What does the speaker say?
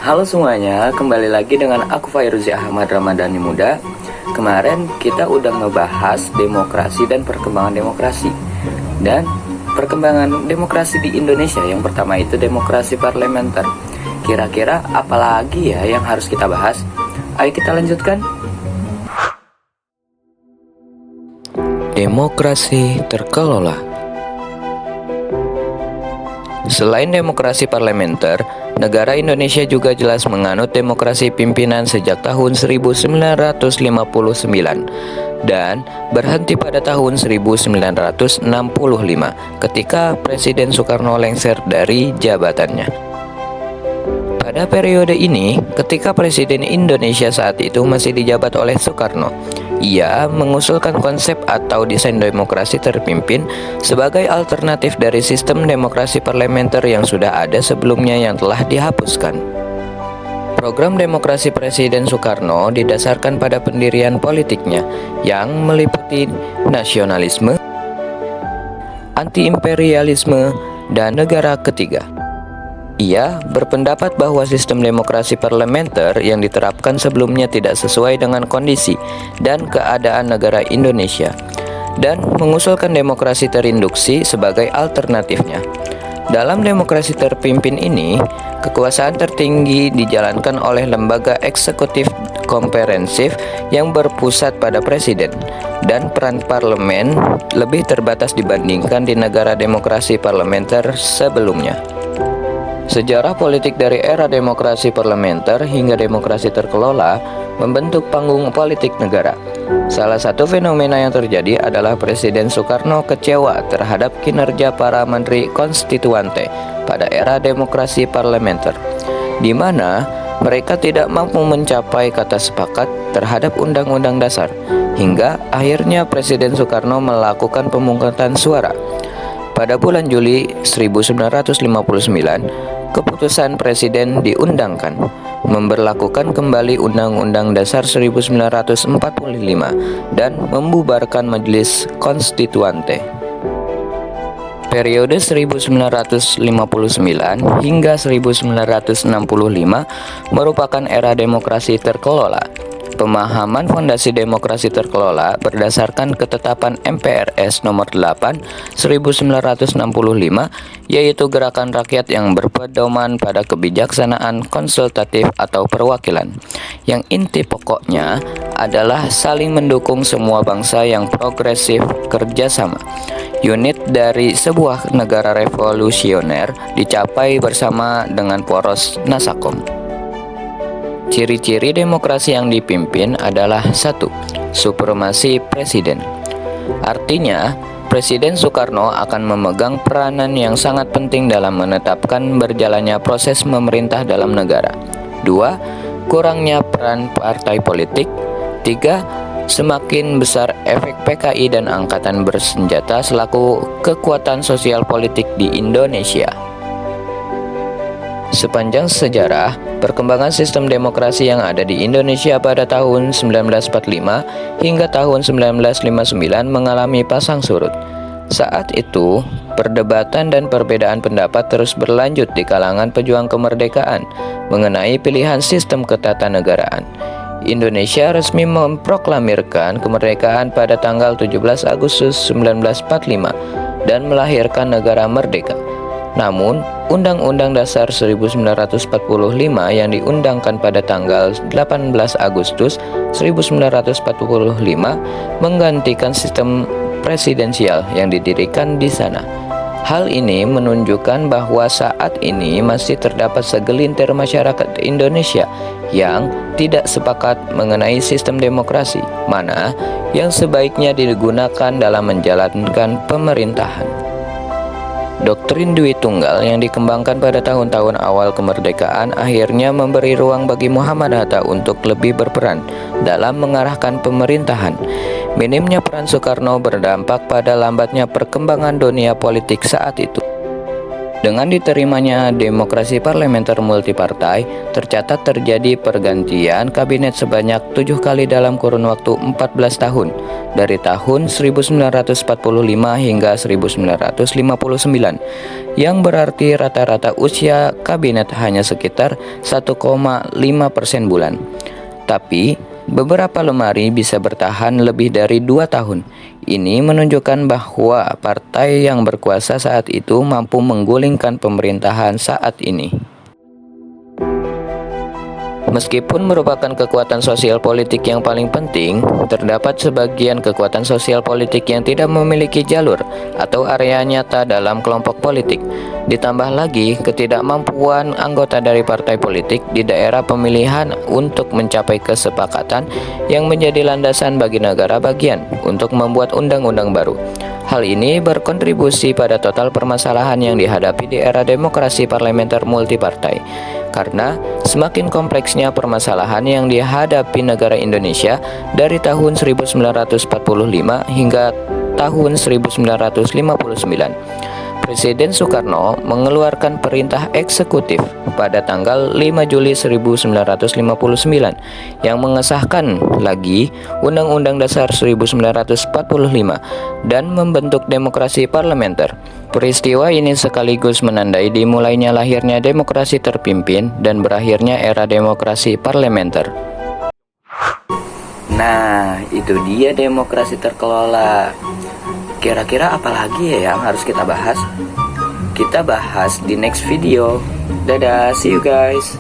Halo semuanya, kembali lagi dengan aku Fairuzi Ahmad Ramadhani Muda. Kemarin kita udah ngebahas demokrasi dan perkembangan demokrasi. Dan perkembangan demokrasi di Indonesia, yang pertama itu demokrasi parlementer. Kira-kira apalagi ya yang harus kita bahas? Ayo kita lanjutkan. Demokrasi terkelola. Selain demokrasi parlementer, negara Indonesia juga jelas menganut demokrasi pimpinan sejak tahun 1959 dan berhenti pada tahun 1965 ketika Presiden Soekarno lengser dari jabatannya. Pada periode ini, ketika Presiden Indonesia saat itu masih dijabat oleh Soekarno, ia mengusulkan konsep atau desain demokrasi terpimpin sebagai alternatif dari sistem demokrasi parlementer yang sudah ada sebelumnya yang telah dihapuskan. Program demokrasi Presiden Soekarno didasarkan pada pendirian politiknya yang meliputi nasionalisme, anti-imperialisme, dan negara ketiga. Ia berpendapat bahwa sistem demokrasi parlementer yang diterapkan sebelumnya tidak sesuai dengan kondisi dan keadaan negara Indonesia dan mengusulkan demokrasi terinduksi sebagai alternatifnya. Dalam demokrasi terpimpin ini, kekuasaan tertinggi dijalankan oleh lembaga eksekutif komprehensif yang berpusat pada presiden dan peran parlemen lebih terbatas dibandingkan di negara demokrasi parlementer sebelumnya. Sejarah politik dari era demokrasi parlementer hingga demokrasi terkelola membentuk panggung politik negara. Salah satu fenomena yang terjadi adalah Presiden Soekarno kecewa terhadap kinerja para menteri konstituante pada era demokrasi parlementer, di mana mereka tidak mampu mencapai kata sepakat terhadap Undang-Undang Dasar, hingga akhirnya Presiden Soekarno melakukan pemungkutan suara. Pada bulan Juli 1959, keputusan Presiden diundangkan, memberlakukan kembali Undang-Undang Dasar 1945 dan membubarkan Majelis Konstituante. Periode 1959 hingga 1965 merupakan era demokrasi terkelola. Pemahaman fondasi demokrasi terkelola berdasarkan ketetapan MPRS nomor 8 1965, yaitu gerakan rakyat yang berpedoman pada kebijaksanaan konsultatif atau perwakilan, yang inti pokoknya adalah saling mendukung semua bangsa yang progresif kerjasama. Unit dari sebuah negara revolusioner dicapai bersama dengan poros Nasakom. Ciri-ciri demokrasi yang dipimpin adalah 1. Supremasi presiden. Artinya, Presiden Soekarno akan memegang peranan yang sangat penting dalam menetapkan berjalannya proses memerintah dalam negara. 2. Kurangnya peran partai politik. 3. Semakin besar efek PKI dan angkatan bersenjata selaku kekuatan sosial politik di Indonesia. Sepanjang sejarah, perkembangan sistem demokrasi yang ada di Indonesia pada tahun 1945 hingga tahun 1959 mengalami pasang surut. Saat itu, perdebatan dan perbedaan pendapat terus berlanjut di kalangan pejuang kemerdekaan mengenai pilihan sistem ketatanegaraan. Indonesia resmi memproklamirkan kemerdekaan pada tanggal 17 Agustus 1945 dan melahirkan negara merdeka. Namun, Undang-Undang Dasar 1945 yang diundangkan pada tanggal 18 Agustus 1945 menggantikan sistem presidensial yang didirikan di sana. Hal ini menunjukkan bahwa saat ini masih terdapat segelintir masyarakat Indonesia yang tidak sepakat mengenai sistem demokrasi mana yang sebaiknya digunakan dalam menjalankan pemerintahan. Doktrin Dwi Tunggal yang dikembangkan pada tahun-tahun awal kemerdekaan akhirnya memberi ruang bagi Muhammad Hatta untuk lebih berperan dalam mengarahkan pemerintahan. Minimnya peran Soekarno berdampak pada lambatnya perkembangan dunia politik saat itu. Dengan diterimanya demokrasi parlementer multipartai, tercatat terjadi pergantian kabinet sebanyak 7 kali dalam kurun waktu 14 tahun, dari tahun 1945 hingga 1959, yang berarti rata-rata usia kabinet hanya sekitar 1,5% bulan. Tapi, beberapa lemari bisa bertahan lebih dari 2 tahun. Ini menunjukkan bahwa partai yang berkuasa saat itu mampu menggulingkan pemerintahan saat ini. Meskipun merupakan kekuatan sosial politik yang paling penting, terdapat sebagian kekuatan sosial politik yang tidak memiliki jalur atau area nyata dalam kelompok politik. Ditambah lagi ketidakmampuan anggota dari partai politik di daerah pemilihan untuk mencapai kesepakatan yang menjadi landasan bagi negara bagian untuk membuat undang-undang baru. Hal ini berkontribusi pada total permasalahan yang dihadapi di era demokrasi parlementer multipartai. Karena semakin kompleksnya permasalahan yang dihadapi negara Indonesia dari tahun 1945 hingga tahun 1959. Presiden Soekarno mengeluarkan perintah eksekutif pada tanggal 5 Juli 1959 yang mengesahkan lagi Undang-Undang Dasar 1945 dan membentuk demokrasi parlementer. Peristiwa ini sekaligus menandai dimulainya lahirnya demokrasi terpimpin dan berakhirnya era demokrasi parlementer. Nah, itu dia demokrasi terkelola. Kira-kira apa lagi ya yang harus kita bahas? Kita bahas di next video. Dadah, see you guys.